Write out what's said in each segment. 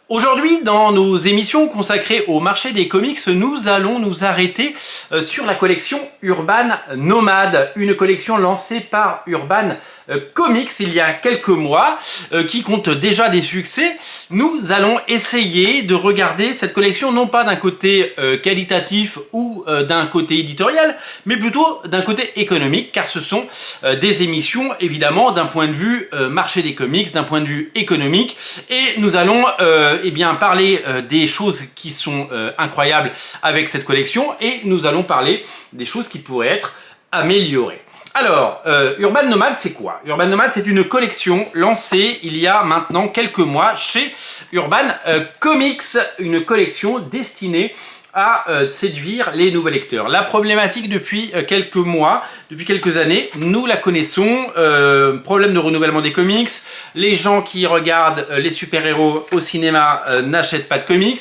Aujourd'hui, dans nos émissions consacrées au marché des comics, nous allons nous arrêter sur la collection Urban Nomad, une collection lancée par Urban Comics il y a quelques mois, qui compte déjà des succès. Nous allons essayer de regarder cette collection non pas d'un côté qualitatif ou d'un côté éditorial, mais plutôt d'un côté économique, car ce sont des émissions évidemment d'un point de vue marché des comics, d'un point de vue économique, et nous allons eh bien, parler des choses qui sont incroyables avec cette collection, et nous allons parler des choses qui pourraient être améliorées. Alors, Urban Nomad, c'est quoi? Urban Nomad, c'est une collection lancée il y a maintenant quelques mois chez Urban Comics, une collection destinée à séduire les nouveaux lecteurs. La problématique depuis quelques mois, depuis quelques années, nous la connaissons, problème de renouvellement des comics, les gens qui regardent les super-héros au cinéma n'achètent pas de comics,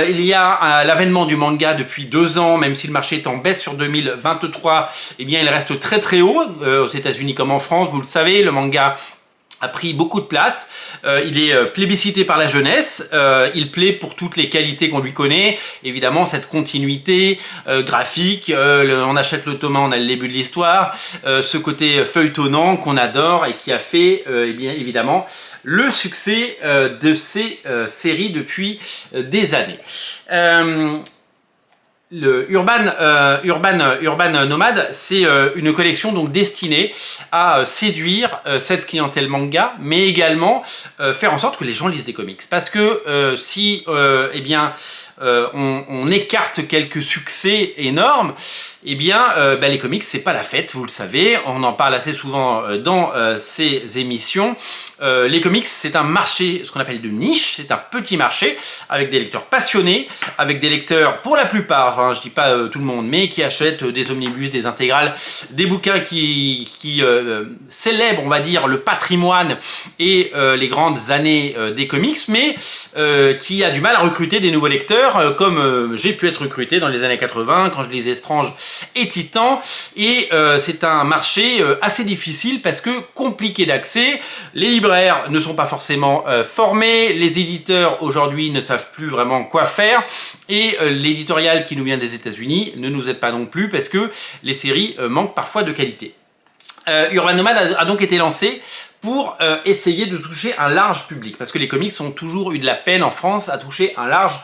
il y a l'avènement du manga depuis 2 ans, même si le marché est en baisse sur 2023, eh bien il reste très très haut, aux États-Unis comme en France, vous le savez, le manga a pris beaucoup de place, il est plébiscité par la jeunesse, il plaît pour toutes les qualités qu'on lui connaît, évidemment cette continuité graphique, on achète le tome 1, on a le début de l'histoire, ce côté feuilletonnant qu'on adore et qui a fait eh bien, évidemment le succès de ces séries depuis des années. Le Urban Nomad, c'est une collection donc destinée à séduire cette clientèle manga, mais également faire en sorte que les gens lisent des comics. Parce que si eh bien, on écarte quelques succès énormes, eh bien les comics c'est pas la fête, vous le savez, on en parle assez souvent dans ces émissions. Les comics c'est un marché, ce qu'on appelle de niche, c'est un petit marché avec des lecteurs passionnés, avec des lecteurs pour la plupart, hein, je dis pas tout le monde, mais qui achètent des omnibus, des intégrales, des bouquins qui célèbrent, on va dire, le patrimoine et les grandes années des comics, mais qui a du mal à recruter des nouveaux lecteurs, comme j'ai pu être recruté dans les années 80 quand je lisais Strange et Titan, et c'est un marché assez difficile parce que compliqué d'accès, les libraires ne sont pas forcément formés, les éditeurs aujourd'hui ne savent plus vraiment quoi faire, et l'éditorial qui nous vient des États-Unis ne nous aide pas non plus parce que les séries manquent parfois de qualité. Urban Nomad a donc été lancé pour essayer de toucher un large public, parce que les comics ont toujours eu de la peine en France à toucher un large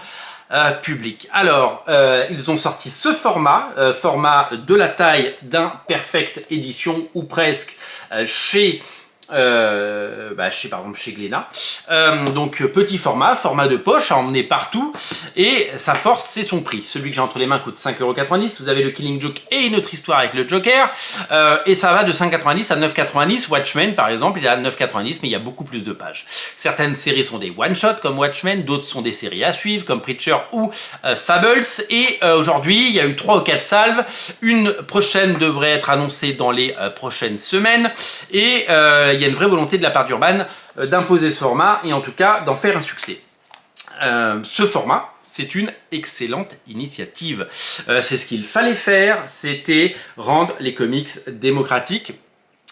public. Alors, ils ont sorti ce format, format de la taille d'un Perfect Edition ou presque, chez par exemple chez Glénat, donc petit format de poche à emmener partout, et sa force c'est son prix. Celui que j'ai entre les mains coûte 5,90 €, vous avez le Killing Joke et une autre histoire avec le Joker, et ça va de 5,90 à 9,90 €. Watchmen par exemple il est à 9,90 €, mais il y a beaucoup plus de pages. Certaines séries sont des one-shots comme Watchmen, d'autres sont des séries à suivre comme Preacher ou Fables, et aujourd'hui il y a eu 3 ou 4 salves, une prochaine devrait être annoncée dans les prochaines semaines, et il y a une vraie volonté de la part d'Urban d'imposer ce format et en tout cas d'en faire un succès. Ce format, c'est une excellente initiative. C'est ce qu'il fallait faire, c'était rendre les comics démocratiques.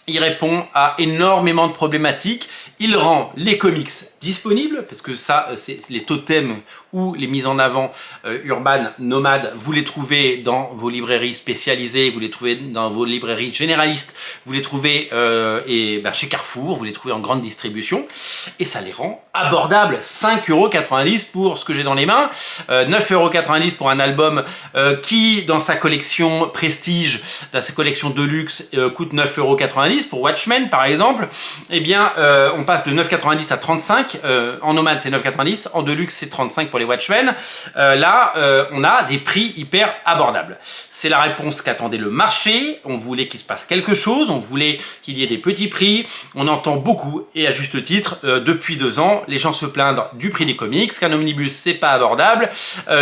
Il répond à énormément de problématiques, il rend les comics disponibles, parce que ça, c'est les totems ou les mises en avant Urban Nomad, vous les trouvez dans vos librairies spécialisées, vous les trouvez dans vos librairies généralistes, vous les trouvez chez Carrefour, vous les trouvez en grande distribution, et ça les rend abordables. 5,90 € pour ce que j'ai dans les mains, 9,90 € pour un album qui, dans sa collection Prestige, dans sa collection Deluxe, coûte 9,90 € pour Watchmen par exemple. Eh bien, on passe de 9,90 à 35, en Nomad c'est 9,90, en Deluxe c'est 35 pour les Watchmen. Là, on a des prix hyper abordables. C'est la réponse qu'attendait le marché. On voulait qu'il se passe quelque chose, on voulait qu'il y ait des petits prix. On entend beaucoup, et à juste titre, depuis 2 ans, les gens se plaignent du prix des comics, qu'un omnibus c'est pas abordable,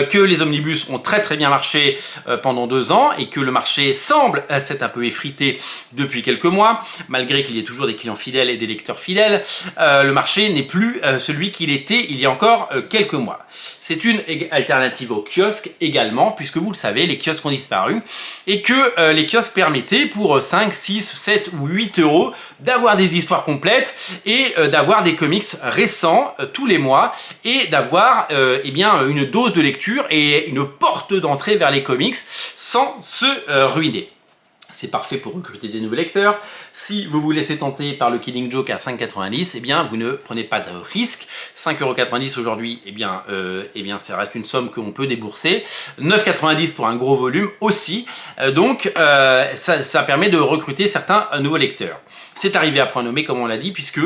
que les omnibus ont très bien marché pendant 2 ans, et que le marché semble s'être un peu effrité depuis quelques mois. malgré qu'il y ait toujours des clients fidèles et des lecteurs fidèles, le marché n'est plus celui qu'il était il y a encore quelques mois. C'est une alternative aux kiosques également, puisque vous le savez, les kiosques ont disparu, et que les kiosques permettaient pour 5, 6, 7 ou 8 euros d'avoir des histoires complètes et d'avoir des comics récents tous les mois, et d'avoir eh bien, une dose de lecture et une porte d'entrée vers les comics sans se ruiner. C'est parfait pour recruter des nouveaux lecteurs. Si vous vous laissez tenter par le Killing Joke à 5,90 €, eh bien, vous ne prenez pas de risque. 5,90 € aujourd'hui, eh bien, ça reste une somme qu'on peut débourser. 9,90 € pour un gros volume aussi. Donc, ça permet de recruter certains nouveaux lecteurs. C'est arrivé à point nommé, comme on l'a dit, puisque,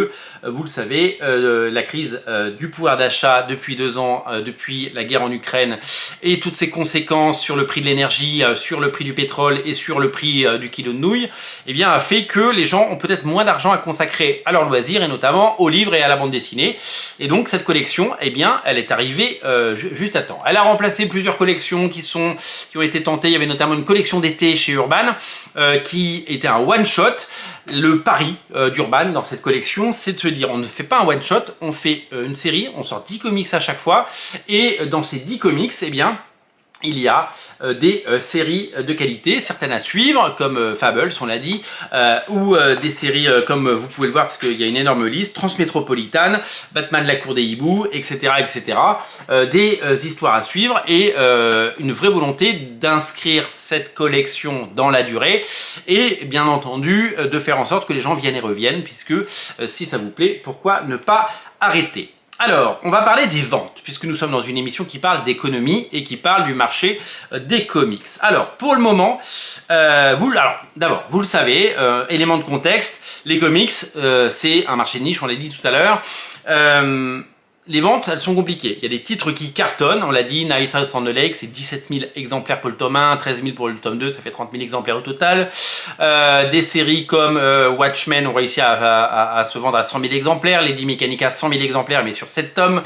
vous le savez, la crise du pouvoir d'achat depuis 2 ans, depuis la guerre en Ukraine, et toutes ses conséquences sur le prix de l'énergie, sur le prix du pétrole et sur le prix du kilo de nouilles, eh bien, a fait que les gens ont peut-être moins d'argent à consacrer à leurs loisirs, et notamment aux livres et à la bande dessinée. Et donc, cette collection, eh bien, elle est arrivée juste à temps. Elle a remplacé plusieurs collections qui ont été tentées. Il y avait notamment une collection d'été chez Urban, qui était un one-shot. Le pari d'Urban dans cette collection, c'est de se dire, on ne fait pas un one-shot, on fait une série, on sort 10 comics à chaque fois, et dans ces 10 comics, eh bien, il y a des séries de qualité, certaines à suivre, comme Fables, on l'a dit, ou des séries comme vous pouvez le voir, parce qu'il y a une énorme liste, Transmétropolitane, Batman la cour des hiboux, etc. etc. Des histoires à suivre, et une vraie volonté d'inscrire cette collection dans la durée, et bien entendu de faire en sorte que les gens viennent et reviennent, puisque si ça vous plaît, pourquoi ne pas arrêter? Alors, on va parler des ventes, puisque nous sommes dans une émission qui parle d'économie et qui parle du marché des comics. Alors, pour le moment, d'abord, vous le savez, élément de contexte, les comics, c'est un marché de niche, on l'a dit tout à l'heure. Les ventes, elles sont compliquées. Il y a des titres qui cartonnent, on l'a dit, Night House on the Lake, c'est 17 000 exemplaires pour le tome 1, 13 000 pour le tome 2, ça fait 30 000 exemplaires au total. Des séries comme Watchmen ont réussi à se vendre à 100 000 exemplaires, Lady Mechanica 100 000 exemplaires, mais sur 7 tomes.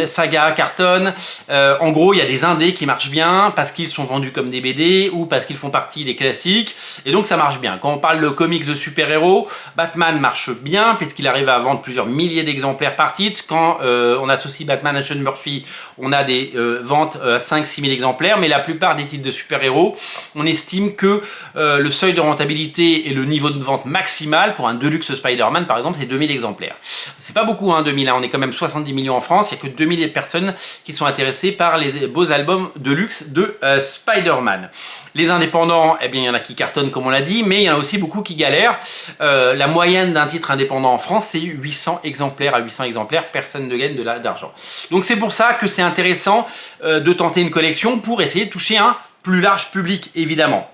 Saga cartonne. En gros, il y a des indés qui marchent bien parce qu'ils sont vendus comme des BD ou parce qu'ils font partie des classiques, et donc ça marche bien. Quand on parle de comics de super-héros, Batman marche bien puisqu'il arrive à vendre plusieurs milliers d'exemplaires par titre. Quand on associe Batman à Sean Murphy, on a des ventes à 5-6 000 exemplaires, mais la plupart des titres de super-héros, on estime que le seuil de rentabilité et le niveau de vente maximal pour un Deluxe Spider-Man, par exemple, c'est 2000 exemplaires. C'est pas beaucoup, hein, 2000, hein, on est quand même 70 millions en France, il n'y a que 2000 personnes qui sont intéressées par les beaux albums Deluxe de Spider-Man. Les indépendants, eh bien, il y en a qui cartonnent, comme on l'a dit, mais il y en a aussi beaucoup qui galèrent. La moyenne d'un titre indépendant en France, c'est 800 exemplaires. À 800 exemplaires, personne ne gagne d'argent. Donc c'est pour ça que c'est intéressant de tenter une collection pour essayer de toucher un plus large public, évidemment.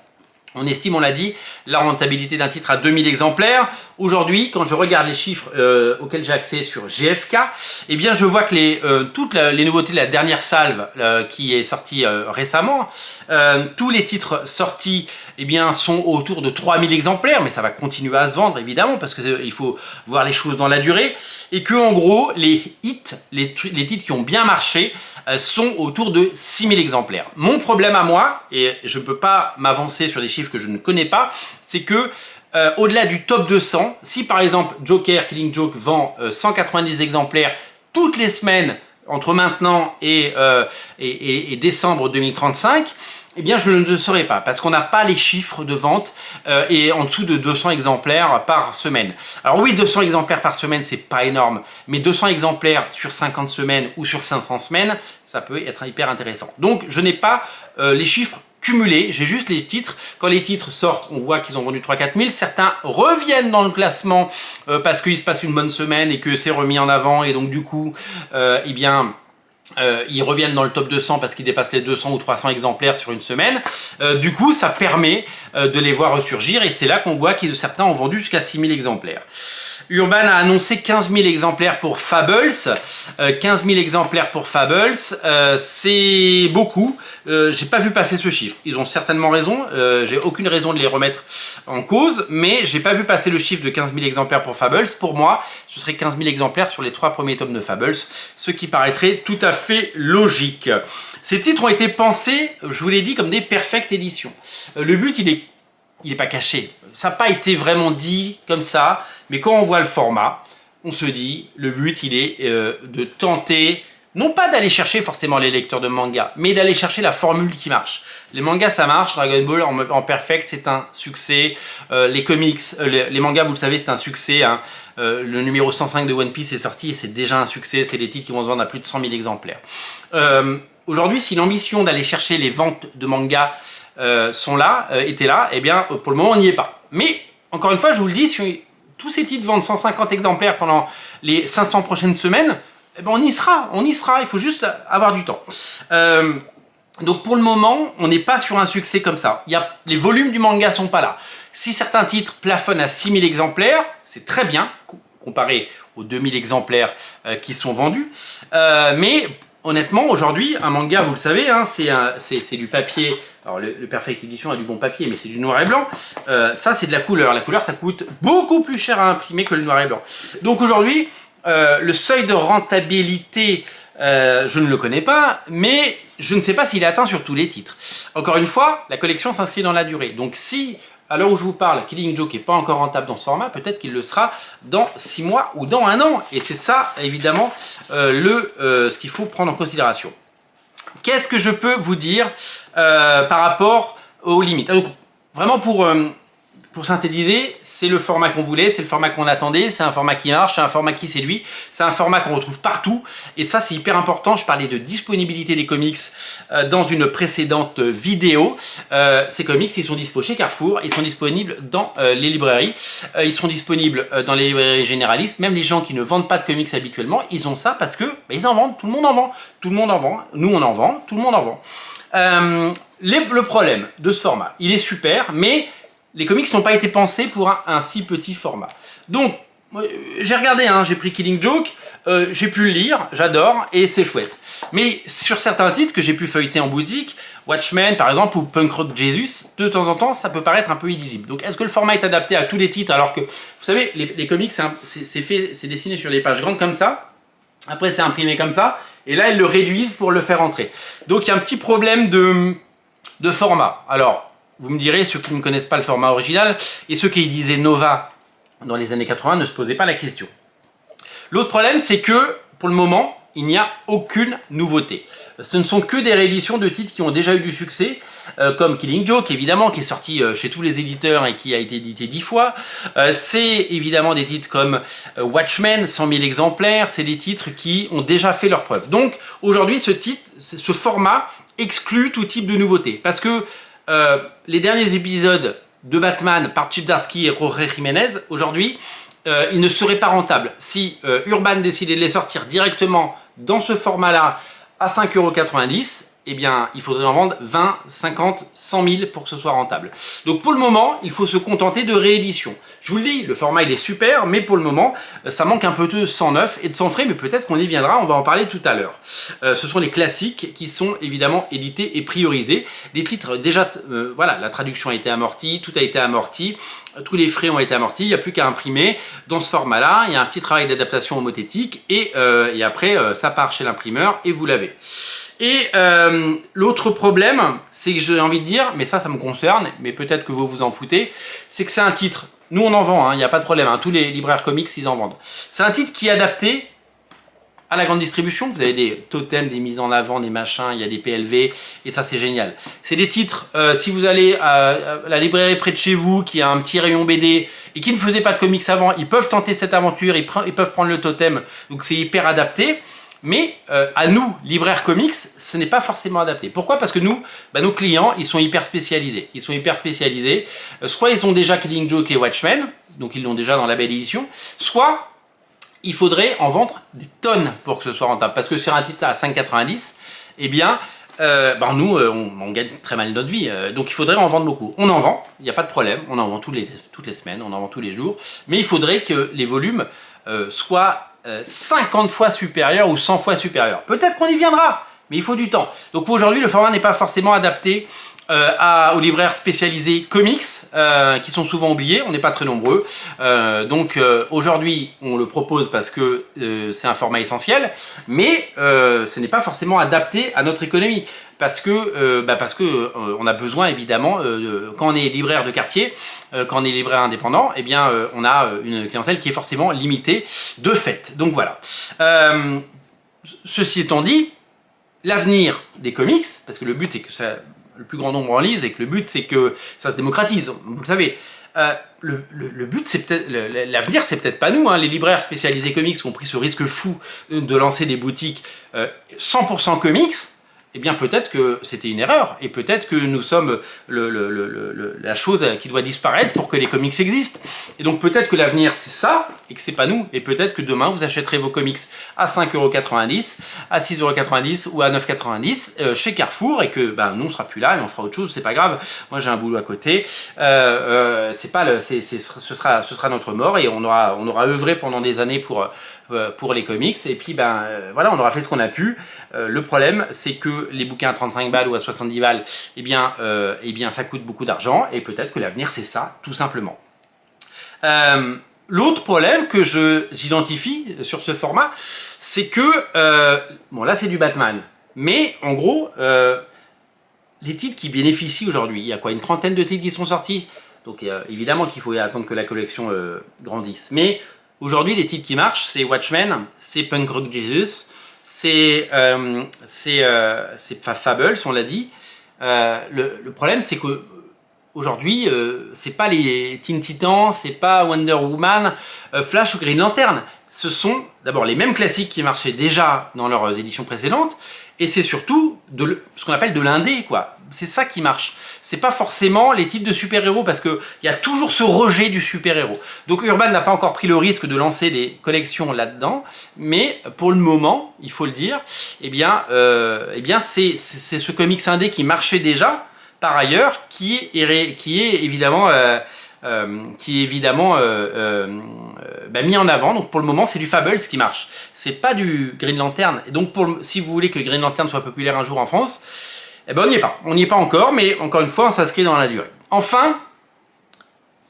On estime, on l'a dit, la rentabilité d'un titre à 2000 exemplaires. Aujourd'hui, quand je regarde les chiffres auxquels j'ai accès sur GFK, eh bien, je vois que toutes les nouveautés de la dernière salve qui est sortie récemment, tous les titres sortis eh bien, sont autour de 3000 exemplaires, mais ça va continuer à se vendre, évidemment, parce qu'il faut voir les choses dans la durée, et que, en gros, les hits, les titres qui ont bien marché, sont autour de 6000 exemplaires. Mon problème à moi, et je ne peux pas m'avancer sur des chiffres que je ne connais pas, c'est que au-delà du top 200, si par exemple Joker, Killing Joke vend 190 exemplaires toutes les semaines entre maintenant et décembre 2035, eh bien je ne le saurais pas, parce qu'on n'a pas les chiffres de vente et en dessous de 200 exemplaires par semaine. Alors oui, 200 exemplaires par semaine, c'est pas énorme, mais 200 exemplaires sur 50 semaines ou sur 500 semaines, ça peut être hyper intéressant. Donc je n'ai pas les chiffres cumulés, j'ai juste les titres. Quand les titres sortent, on voit qu'ils ont vendu 3-4 000. Certains reviennent dans le classement parce qu'il se passe une bonne semaine et que c'est remis en avant, et donc du coup, eh bien, ils reviennent dans le top 200 parce qu'ils dépassent les 200 ou 300 exemplaires sur une semaine. Du coup, ça permet de les voir ressurgir, et c'est là qu'on voit que certains ont vendu jusqu'à 6000 exemplaires. Urban a annoncé 15 000 exemplaires pour Fables. 15 000 exemplaires pour Fables, c'est beaucoup. J'ai pas vu passer ce chiffre. Ils ont certainement raison. J'ai aucune raison de les remettre en cause, mais j'ai pas vu passer le chiffre de 15 000 exemplaires pour Fables. Pour moi, ce serait 15 000 exemplaires sur les 3 premiers tomes de Fables, ce qui paraîtrait tout à fait logique. Ces titres ont été pensés, je vous l'ai dit, comme des perfect éditions. Le but, il est il n'est pas caché. Ça n'a pas été vraiment dit comme ça, mais quand on voit le format, on se dit, le but, il est de tenter, non pas d'aller chercher forcément les lecteurs de manga, mais d'aller chercher la formule qui marche. Les mangas, ça marche. Dragon Ball en perfect, c'est un succès. Les comics, les mangas, vous le savez, c'est un succès. Hein. Le numéro 105 de One Piece est sorti et c'est déjà un succès. C'est des titres qui vont se vendre à plus de 100 000 exemplaires. Aujourd'hui, si l'ambition d'aller chercher les ventes de mangas était là, eh bien, pour le moment, on n'y est pas. Mais, encore une fois, je vous le dis, si tous ces titres vendent 150 exemplaires pendant les 500 prochaines semaines, eh ben on y sera, il faut juste avoir du temps. Donc pour le moment, on n'est pas sur un succès comme ça. Les volumes du manga sont pas là. Si certains titres plafonnent à 6000 exemplaires, c'est très bien, comparé aux 2000 exemplaires qui sont vendus. Mais honnêtement, aujourd'hui, un manga, vous le savez, hein, c'est du papier. Alors le Perfect Edition a du bon papier, mais c'est du noir et blanc. Ça, c'est de la couleur. La couleur, ça coûte beaucoup plus cher à imprimer que le noir et blanc. Donc aujourd'hui, le seuil de rentabilité, je ne le connais pas, mais je ne sais pas s'il est atteint sur tous les titres. Encore une fois, la collection s'inscrit dans la durée. Donc si, à l'heure où je vous parle, Killing Joke n'est pas encore rentable dans ce format, peut-être qu'il le sera dans 6 mois ou dans 1 an. Et c'est ça, évidemment, ce qu'il faut prendre en considération. Qu'est-ce que je peux vous dire par rapport aux limites? Donc, vraiment pour synthétiser, c'est le format qu'on voulait, c'est le format qu'on attendait, c'est un format qui marche, c'est un format qui séduit, c'est un format qu'on retrouve partout. Et ça, c'est hyper important. Je parlais de disponibilité des comics dans une précédente vidéo. Ces comics, ils sont dispo chez Carrefour, ils sont disponibles dans les librairies, ils seront disponibles dans les librairies généralistes. Même les gens qui ne vendent pas de comics habituellement, ils ont ça parce que ils en vendent, tout le monde en vend, tout le monde en vend, nous on en vend, tout le monde en vend. Le problème de ce format, il est super, mais les comics n'ont pas été pensés pour un si petit format. Donc, j'ai regardé, hein, j'ai pris Killing Joke, j'ai pu le lire, j'adore, et c'est chouette. Mais sur certains titres que j'ai pu feuilleter en boutique, Watchmen par exemple, ou Punk Rock Jesus, de temps en temps, ça peut paraître un peu illisible. Donc, est-ce que le format est adapté à tous les titres, alors que, vous savez, les comics, c'est dessiné sur des pages grandes comme ça, après c'est imprimé comme ça, et là, ils le réduisent pour le faire entrer. Donc, il y a un petit problème de format. Alors, vous me direz, ceux qui ne connaissent pas le format original et ceux qui disaient Nova dans les années 80 ne se posaient pas la question. L'autre problème, c'est que pour le moment, il n'y a aucune nouveauté. Ce ne sont que des rééditions de titres qui ont déjà eu du succès, comme Killing Joke, évidemment, qui est sorti chez tous les éditeurs et qui a été édité 10 fois. C'est évidemment des titres comme Watchmen, 100 000 exemplaires, c'est des titres qui ont déjà fait leurs preuves. Donc aujourd'hui, ce format exclut tout type de nouveauté, parce que les derniers épisodes de Batman par Chip Zdarsky et Jorge Jiménez, aujourd'hui, ils ne seraient pas rentables. Si Urban décidait de les sortir directement dans ce format-là à 5,90 €, eh bien, il faudrait en vendre 20, 50, 100 000 pour que ce soit rentable. Donc pour le moment, il faut se contenter de réédition. Je vous le dis, le format il est super, mais pour le moment, ça manque un peu de sang neuf et de sang frais, mais peut-être qu'on y viendra, on va en parler tout à l'heure. Ce sont les classiques qui sont évidemment édités et priorisés. Des titres déjà, voilà, la traduction a été amortie, tout a été amorti, tous les frais ont été amortis, il n'y a plus qu'à imprimer. Dans ce format-là, il y a un petit travail d'adaptation homothétique et après, ça part chez l'imprimeur et vous l'avez. Et l'autre problème, c'est que j'ai envie de dire, mais ça me concerne, mais peut-être que vous vous en foutez, c'est que c'est un titre, nous on en vend, il n'y a pas de problème, hein, tous les libraires comics ils en vendent. C'est un titre qui est adapté à la grande distribution, vous avez des totems, des mises en avant, des machins, il y a des PLV, et ça c'est génial. C'est des titres, si vous allez à la librairie près de chez vous, qui a un petit rayon BD, et qui ne faisait pas de comics avant, ils peuvent tenter cette aventure, ils peuvent prendre le totem, donc c'est hyper adapté. Mais à nous, libraires comics, ce n'est pas forcément adapté. Pourquoi? Parce que nous, nos clients, ils sont hyper spécialisés. Ils sont hyper spécialisés. Soit ils ont déjà Killing Joke et Watchmen, donc ils l'ont déjà dans la belle édition, soit il faudrait en vendre des tonnes pour que ce soit rentable. Parce que sur un titre à 5,90 €, eh bien, nous, on gagne très mal notre vie. Donc il faudrait en vendre beaucoup. On en vend, il n'y a pas de problème. On en vend toutes les semaines, on en vend tous les jours. Mais il faudrait que les volumes soient 50 fois supérieur ou 100 fois supérieur. Peut-être qu'on y viendra, mais il faut du temps. Donc aujourd'hui, le format n'est pas forcément adapté aux libraires spécialisés comics, qui sont souvent oubliés, on n'est pas très nombreux. Donc aujourd'hui, on le propose parce que c'est un format essentiel, mais ce n'est pas forcément adapté à notre économie. Parce que on a besoin évidemment, quand on est libraire de quartier, quand on est libraire indépendant, eh bien on a une clientèle qui est forcément limitée de fait. Donc voilà. Ceci étant dit, l'avenir des comics, parce que le but est que le plus grand nombre en lise et que le but c'est que ça se démocratise, vous le savez. Le but c'est peut-être, l'avenir c'est peut-être pas nous, hein. Les libraires spécialisés comics qui ont pris ce risque fou de lancer des boutiques 100% comics. Eh bien peut-être que c'était une erreur, et peut-être que nous sommes la chose qui doit disparaître pour que les comics existent. Et donc peut-être que l'avenir c'est ça, et que c'est pas nous, et peut-être que demain vous achèterez vos comics à 5,90 €, à 6,90 € ou à 9,90 € chez Carrefour, et que nous on sera plus là, mais on fera autre chose, c'est pas grave, moi j'ai un boulot à côté, ce sera notre mort, et on aura œuvré pendant des années pour les comics, et puis voilà, on aura fait ce qu'on a pu. Le problème c'est que les bouquins à 35 balles ou à 70 balles, eh bien ça coûte beaucoup d'argent, et peut-être que l'avenir c'est ça, tout simplement. L'autre problème que j'identifie sur ce format, c'est que, bon là c'est du Batman, mais en gros, les titres qui bénéficient aujourd'hui, il y a quoi, une trentaine de titres qui sont sortis, donc évidemment qu'il faut attendre que la collection grandisse, mais aujourd'hui, les titres qui marchent, c'est Watchmen, c'est Punk Rock Jesus, c'est Fables, on l'a dit. Le problème, c'est que aujourd'hui, c'est pas les Teen Titans, c'est pas Wonder Woman, Flash ou Green Lantern. Ce sont d'abord les mêmes classiques qui marchaient déjà dans leurs éditions précédentes, et c'est surtout ce qu'on appelle de l'indé, quoi. C'est ça qui marche. C'est pas forcément les titres de super-héros, parce qu'il y a toujours ce rejet du super-héros. Donc Urban n'a pas encore pris le risque de lancer des collections là-dedans, mais pour le moment, il faut le dire, eh bien c'est ce comics indé qui marchait déjà, par ailleurs, qui est évidemment mis en avant. Donc pour le moment c'est du Fables qui marche, c'est pas du Green Lantern. Et donc si vous voulez que Green Lantern soit populaire un jour en France, eh ben on n'y est pas encore, mais encore une fois on s'inscrit dans la durée. Enfin,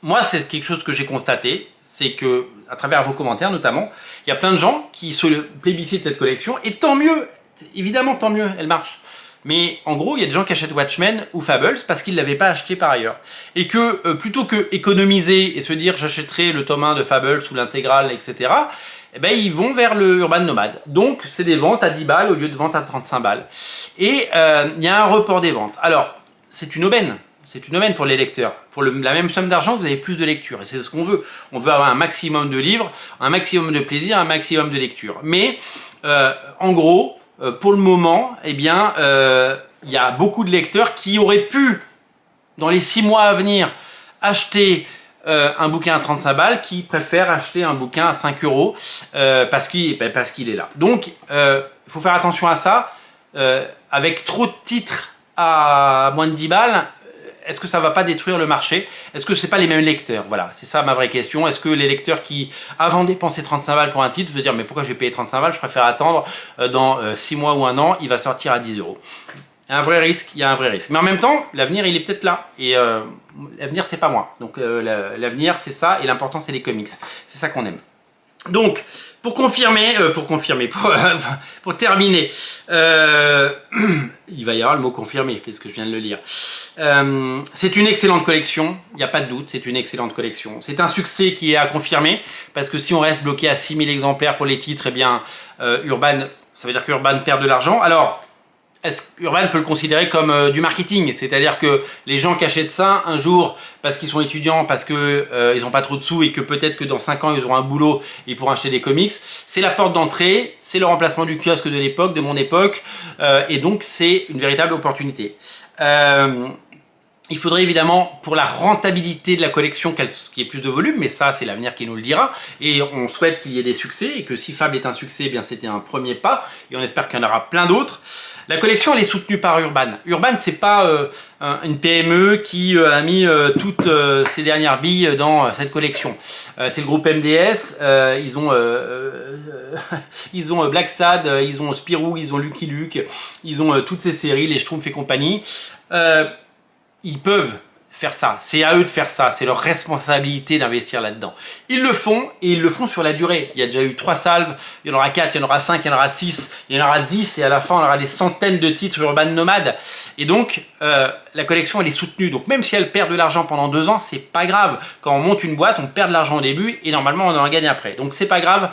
moi c'est quelque chose que j'ai constaté, c'est que à travers vos commentaires notamment, il y a plein de gens qui se plébiscitent cette collection, et tant mieux, évidemment tant mieux, elle marche. Mais en gros, il y a des gens qui achètent Watchmen ou Fables parce qu'ils ne l'avaient pas acheté par ailleurs. Et que plutôt que économiser et se dire j'achèterai le tome 1 de Fables ou l'intégrale, etc., eh ben, ils vont vers le Urban Nomade. Donc c'est des ventes à 10 balles au lieu de ventes à 35 balles. Et il y a un report des ventes. Alors, c'est une aubaine. C'est une aubaine pour les lecteurs. Pour la même somme d'argent, vous avez plus de lecture. Et c'est ce qu'on veut. On veut avoir un maximum de livres, un maximum de plaisir, un maximum de lecture. Mais en gros, pour le moment, eh bien, il y a beaucoup de lecteurs qui auraient pu, dans les 6 mois à venir, acheter un bouquin à 35 balles, qui préfèrent acheter un bouquin à 5 € parce qu'il est là. Donc, il faut faire attention à ça. Avec trop de titres à moins de 10 balles, est-ce que ça ne va pas détruire le marché? Est-ce que ce n'est pas les mêmes lecteurs? Voilà, c'est ça ma vraie question. Est-ce que les lecteurs qui, avant de dépenser 35 balles pour un titre, veulent dire mais pourquoi je vais payer 35 balles, je préfère attendre dans 6 mois ou un an, il va sortir à 10 €. Il y a un vrai risque, il y a un vrai risque. Mais en même temps, l'avenir il est peut-être là. Et l'avenir c'est pas moi. Donc l'avenir c'est ça, et l'important c'est les comics. C'est ça qu'on aime. Donc, pour terminer, il va y avoir le mot confirmer, puisque je viens de le lire. C'est une excellente collection, il n'y a pas de doute, c'est une excellente collection. C'est un succès qui est à confirmer, parce que si on reste bloqué à 6000 exemplaires pour les titres, eh bien, Urban, ça veut dire qu'Urban perd de l'argent. Alors, est-ce qu'Urban peut le considérer comme du marketing? C'est-à-dire que les gens qui achètent ça un jour parce qu'ils sont étudiants, parce qu'ils n'ont pas trop de sous, et que peut-être que dans 5 ans ils auront un boulot et ils pourront acheter des comics, c'est la porte d'entrée, c'est le remplacement du kiosque de l'époque, de mon époque, et donc c'est une véritable opportunité. Il faudrait évidemment, pour la rentabilité de la collection, qu'il y ait plus de volume, mais ça, c'est l'avenir qui nous le dira. Et on souhaite qu'il y ait des succès, et que si Fable est un succès, eh bien c'était un premier pas, et on espère qu'il y en aura plein d'autres. La collection, elle est soutenue par Urban. Urban, c'est pas une PME qui a mis toutes ses dernières billes dans cette collection. C'est le groupe MDS, ils ont Black Sad, ils ont Spirou, ils ont Lucky Luke, ils ont toutes ces séries, les Schtroumpfs et compagnie. ils peuvent faire ça, c'est à eux de faire ça, c'est leur responsabilité d'investir là-dedans. Ils le font et ils le font sur la durée. Il y a déjà eu 3 salves, il y en aura 4, il y en aura 5, il y en aura 6, il y en aura 10 et à la fin on aura des centaines de titres Urban Nomad. Et donc la collection elle est soutenue. Donc même si elle perd de l'argent pendant 2 ans, c'est pas grave. Quand on monte une boîte, on perd de l'argent au début et normalement on en gagne après. Donc c'est pas grave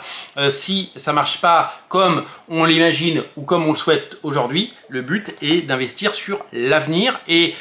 si ça marche pas comme on l'imagine ou comme on le souhaite aujourd'hui. Le but est d'investir sur l'avenir. Et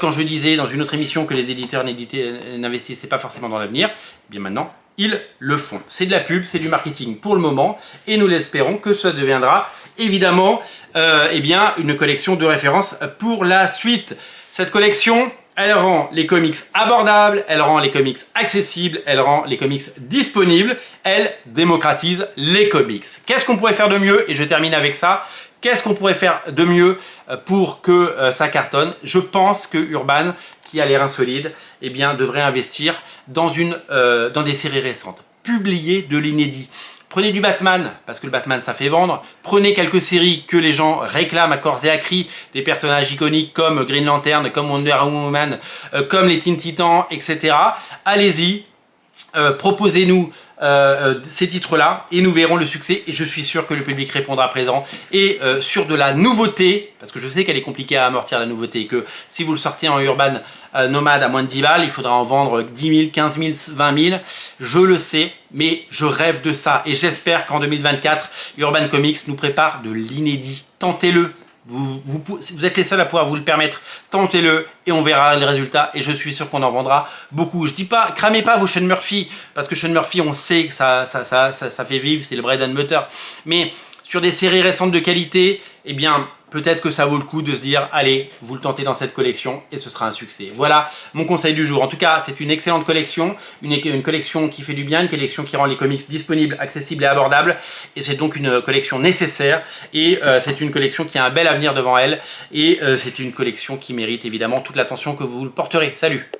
quand je disais dans une autre émission que les éditeurs n'investissaient pas forcément dans l'avenir, eh bien maintenant ils le font. C'est de la pub, c'est du marketing pour le moment et nous l'espérons que ça deviendra évidemment eh bien, une collection de référence pour la suite. Cette collection, elle rend les comics abordables, elle rend les comics accessibles, elle rend les comics disponibles, elle démocratise les comics. Qu'est-ce qu'on pourrait faire de mieux? Et je termine avec ça. Qu'est-ce qu'on pourrait faire de mieux pour que ça cartonne? Je pense que Urban, qui a les reins solides, eh bien, devrait investir dans des séries récentes. Publier de l'inédit. Prenez du Batman, parce que le Batman ça fait vendre. Prenez quelques séries que les gens réclament à corps et à cri, des personnages iconiques comme Green Lantern, comme Wonder Woman, comme les Teen Titans, etc. Allez-y, proposez-nous ces titres-là et nous verrons le succès et je suis sûr que le public répondra présent et sur de la nouveauté, parce que je sais qu'elle est compliquée à amortir la nouveauté et que si vous le sortez en Urban Nomad à moins de 10 balles, il faudra en vendre 10 000, 15 000, 20 000, je le sais, mais je rêve de ça et j'espère qu'en 2024, Urban Comics nous prépare de l'inédit. Tentez-le. Vous êtes les seuls à pouvoir vous le permettre, tentez-le et on verra les résultats et je suis sûr qu'on en vendra beaucoup. Je dis pas, cramez pas vos Sean Murphy, parce que Sean Murphy on sait que ça fait vivre, c'est le bread and butter, mais sur des séries récentes de qualité, eh bien peut-être que ça vaut le coup de se dire allez, vous le tentez dans cette collection et ce sera un succès. Voilà mon conseil du jour. En tout cas, c'est une excellente collection, une collection qui fait du bien, une collection qui rend les comics disponibles, accessibles et abordables. Et c'est donc une collection nécessaire et c'est une collection qui a un bel avenir devant elle et c'est une collection qui mérite évidemment toute l'attention que vous le porterez. Salut!